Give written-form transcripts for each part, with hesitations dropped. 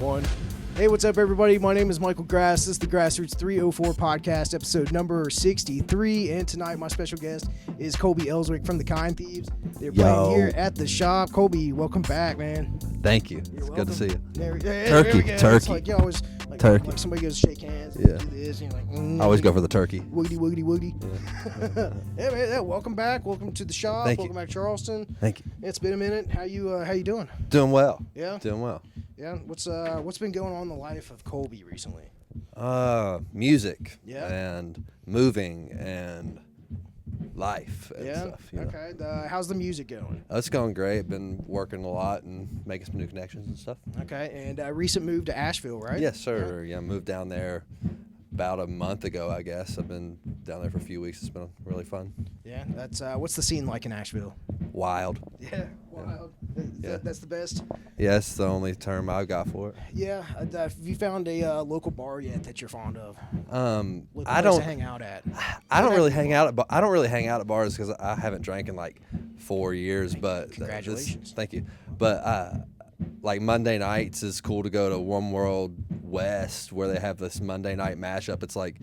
One. Hey, what's up, everybody? My name is Michael Grass. This is the Grassroots 304 podcast, episode number 63. And tonight, my special guest is COLBY ELSWICK from the Thieves. They're playing here at the shop. COLBY, welcome back, man. Thank you. It's good to see you. Turkey. It's like, you always, turkey. Like somebody goes to shake hands. Yeah. Do this, and you're like, I always go for the turkey. Woogity. Yeah. Yeah, man. Yeah, welcome back. Welcome to the shop. Thank welcome you. back, Charleston. Thank you. It's been a minute. How you doing? Doing well. Yeah. Doing well. Yeah. What's been going on in the life of COLBY recently? Music. Yeah. And moving and life and Yeah. stuff. You know. Okay. How's the music going? It's going great. Been working a lot and making some new connections and stuff. Okay. And recent move to Asheville, right? Yes, sir. Yeah, moved down there about a month ago, I guess. I've been down there for a few weeks. It's been really fun. Yeah. That's what's the scene like in Asheville? Wild. Yeah. Wild. Yeah. That's the best. Yeah, that's the only term I've got for it. Yeah. Have you found a local bar yet that you're fond of? Like I place don't to hang out at. I don't really hang out at bars because I haven't drank in like 4 years. But Congratulations. Thank you. But like Monday nights is cool to go to One World West where they have this Monday night mashup. It's like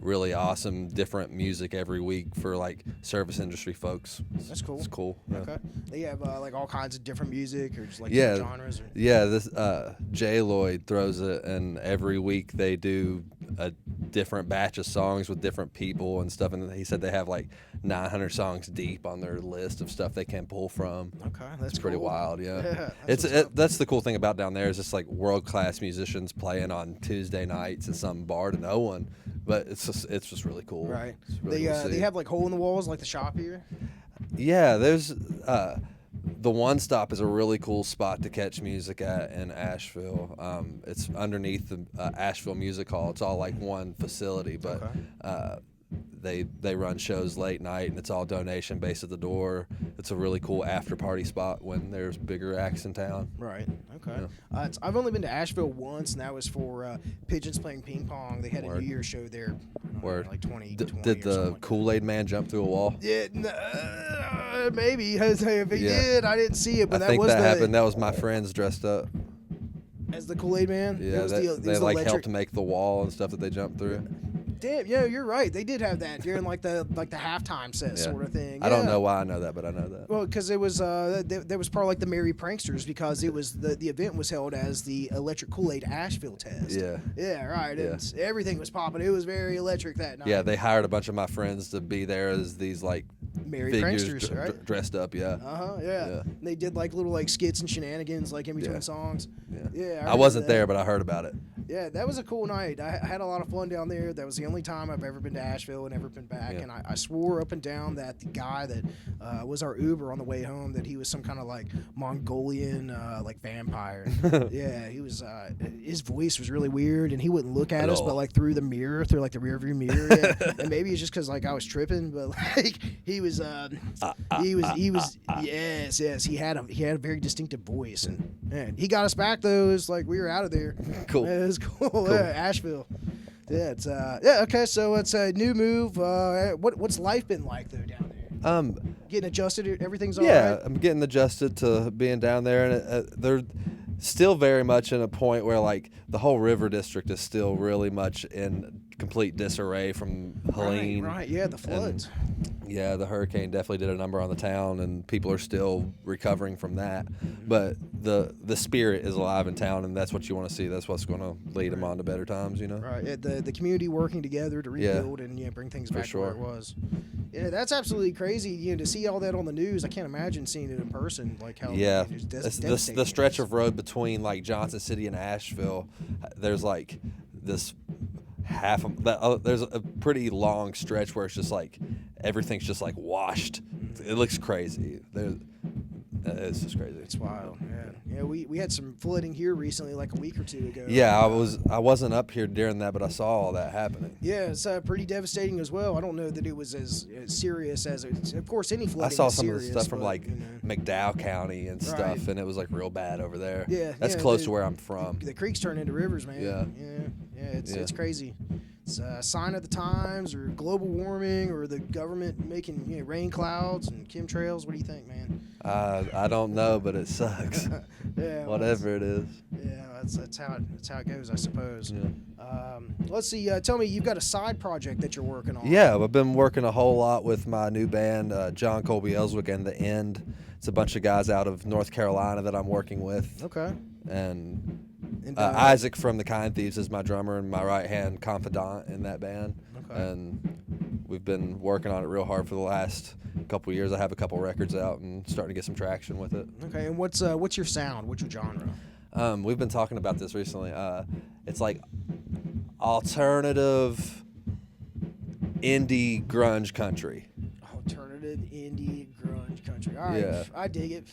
really awesome, different music every week for like service industry folks. That's cool. It's cool. Yeah. Okay. They have like all kinds of different music or just like Yeah. different genres. Or... Yeah, this Jay Lloyd throws it, and every week they do a different batch of songs with different people and stuff. And he said they have like 900 songs deep on their list of stuff they can pull from. Okay, that's pretty cool. wild. Yeah, Yeah, that's the cool thing about down there is it's like world class musicians playing on Tuesday nights at some bar to no one, but it's just really cool. Right. It's really cool to They see. have like hole in the walls like the shop here. Yeah, there's the One Stop is a really cool spot to catch music at in Asheville. It's underneath the Asheville Music Hall. It's all like one facility, but they run shows late night, and it's all donation based at the door. It's a really cool after party spot when there's bigger acts in town. Right. Okay. Yeah. I've only been to Asheville once, and that was for Pigeons Playing Ping Pong. They had a New Year's show there. Word. Like 20. Did the Kool-Aid man jump through a wall? Yeah, maybe. If he did, I didn't see it. But I think that happened. That was my friends dressed up. As the Kool-Aid man. Yeah, they like helped make the wall and stuff that they jumped through. Damn, yeah, you're right. They did have that during like the halftime set sort of thing. Yeah. I don't know why I know that, but I know that. Well, because it was there was probably like the Merry Pranksters because it was the event was held as the Electric Kool-Aid Asheville test. Yeah. Yeah, right. Yeah. Everything was popping. It was very electric that night. Yeah, they hired a bunch of my friends to be there as these like Merry figures Pranksters, right? Dressed up. Yeah. Yeah. Yeah. And they did like little like skits and shenanigans like in between Yeah. songs. Yeah. Yeah. I wasn't there, but I heard about it. Yeah, that was a cool night. I had a lot of fun down there. That was the only time I've ever been to Asheville and ever been back. Yeah. And I swore up and down that the guy that was our Uber on the way home, that he was some kind of like Mongolian like vampire. Yeah, he was. His voice was really weird, and he wouldn't look at us, but like through the mirror, through like the rearview mirror. Yeah. And maybe it's just because like I was tripping, but like he was. Yes. He had a very distinctive voice, and man, he got us back though. It was like we were out of there. Cool. Yeah, it was cool. Yeah, Asheville. Yeah, it's okay. So it's a new move. What's life been like though down there? Getting adjusted. Everything's all right. Yeah, I'm getting adjusted to being down there, and they're still very much in a point where like the whole river district is still really much in complete disarray from Helene. Right. Yeah, the floods. Yeah, the hurricane definitely did a number on the town, and people are still recovering from that. But the spirit is alive in town, and that's what you want to see. That's what's going to lead them on to better times, you know? Right. Yeah, the community working together to rebuild and bring things back to where it was. Yeah, that's absolutely crazy. You know, to see all that on the news, I can't imagine seeing it in person. Like how the stretch of road between like Johnson City and Asheville, there's like this there's a pretty long stretch where it's just like everything's just like washed. It looks crazy. It's just crazy. It's wild. Yeah, we had some flooding here recently, like a week or two ago. Yeah, I wasn't up here during that, but I saw all that happening. Yeah, it's pretty devastating as well. I don't know that it was as serious as it's, of course, any flooding. I saw is some serious, of the stuff from but, like McDowell County and stuff, Right. and it was like real bad over there. Yeah, that's close to where I'm from. The creeks turn into rivers, man. Yeah. It's crazy. It's a sign of the times, or global warming, or the government making rain clouds and chemtrails. What do you think, man? I don't know, but it sucks. Yeah, Whatever it is. Yeah, that's how it goes, I suppose. Yeah. Let's see. Tell me, you've got a side project that you're working on. Yeah, I've been working a whole lot with my new band, John Colby Elswick and The End. It's a bunch of guys out of North Carolina that I'm working with. Okay. And And Isaac from the Kind Thieves is my drummer and my right-hand confidant in that band. Okay. And we've been working on it real hard for the last couple years. I have a couple records out and starting to get some traction with it. Okay. And what's your sound? What's your genre? We've been talking about this recently. It's like alternative indie grunge country. Alternative indie grunge country. All right. Yeah. I dig it.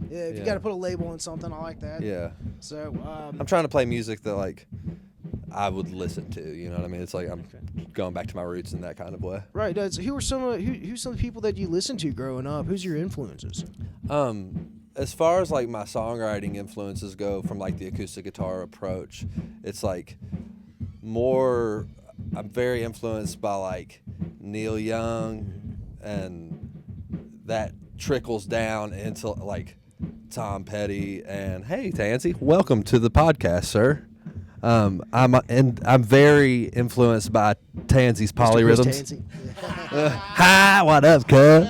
Yeah, if you Yeah. got to put a label on something, I like that. Yeah. So, I'm trying to play music that like I would listen to. You know what I mean? It's like I'm going back to my roots in that kind of way. right. So who's some of the people that you listened to growing up? Who's your influences? As far as like my songwriting influences go, from like the acoustic guitar approach, it's like more. I'm very influenced by like Neil Young, and that trickles down into like Tom Petty. And hey, Tansy, welcome to the podcast, sir. I'm very influenced by Tansy's polyrhythms. Hi, what up, cuz?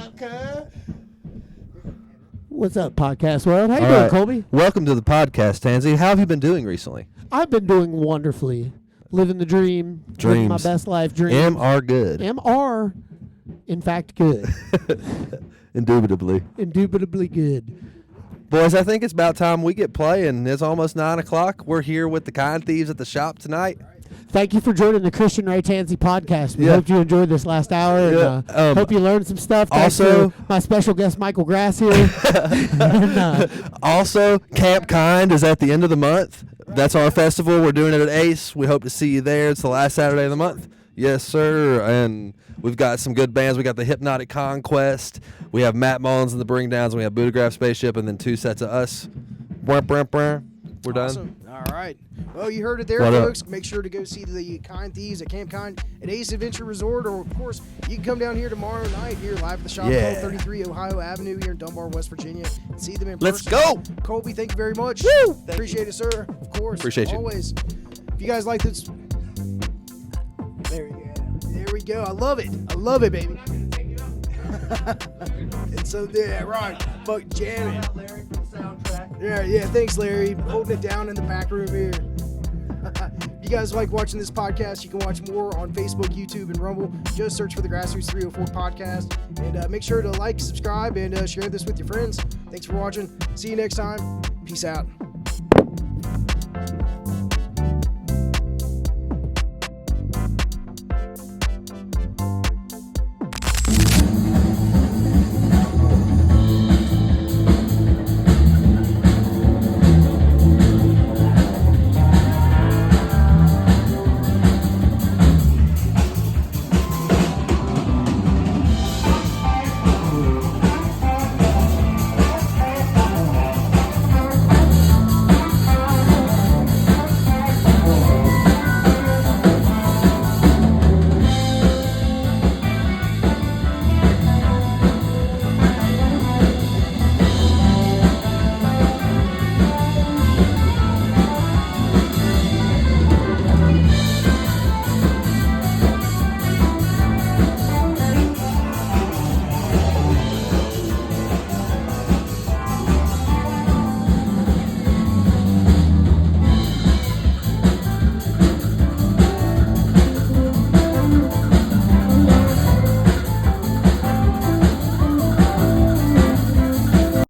What's up, podcast world? How you All doing, right. Colby? Welcome to the podcast, Tansy. How have you been doing recently? I've been doing wonderfully. Living the dream. Living my Dreams. best life dream. M.R. good. M.R. in fact, good. Indubitably. Indubitably good. Boys, I think it's about time we get playing. It's almost 9 o'clock. We're here with the Kind Thieves at the shop tonight. Thank you for joining the Christian Ray Tansy podcast. We Yeah. hope you enjoyed this last hour. And, Yeah. hope you learned some stuff. Thanks Also- to my special guest, Michael Grass here. And, Also, Camp Kind is at the end of the month. That's our festival. We're doing it at Ace. We hope to see you there. It's the last Saturday of the month. Yes, sir. And we've got some good bands. We got the Hypnotic Conquest. We have Matt Mullins and the Bring Downs. And we have Budograph Spaceship, and then 2 sets of us. We're done. Awesome. All right. Well, you heard it there, What up? folks. Make sure to go see the Kind Thieves at Camp Kind at Ace Adventure Resort, or of course, you can come down here tomorrow night here live at the shop, Yeah. 1233 Ohio Avenue here in Dunbar, West Virginia, and see them in Let's person. go. Colby, thank you very much. Woo! Thank Appreciate it, sir. Of course. Appreciate you. Always. If you guys like this, there you go. There we go. I love it. I love it, baby. And so yeah, right. Fuck jamming. Yeah. Thanks, Larry. Holding it down in the back room here. If you guys like watching this podcast, you can watch more on Facebook, YouTube, and Rumble. Just search for the Grassroots 304 podcast. And make sure to like, subscribe, and share this with your friends. Thanks for watching. See you next time. Peace out.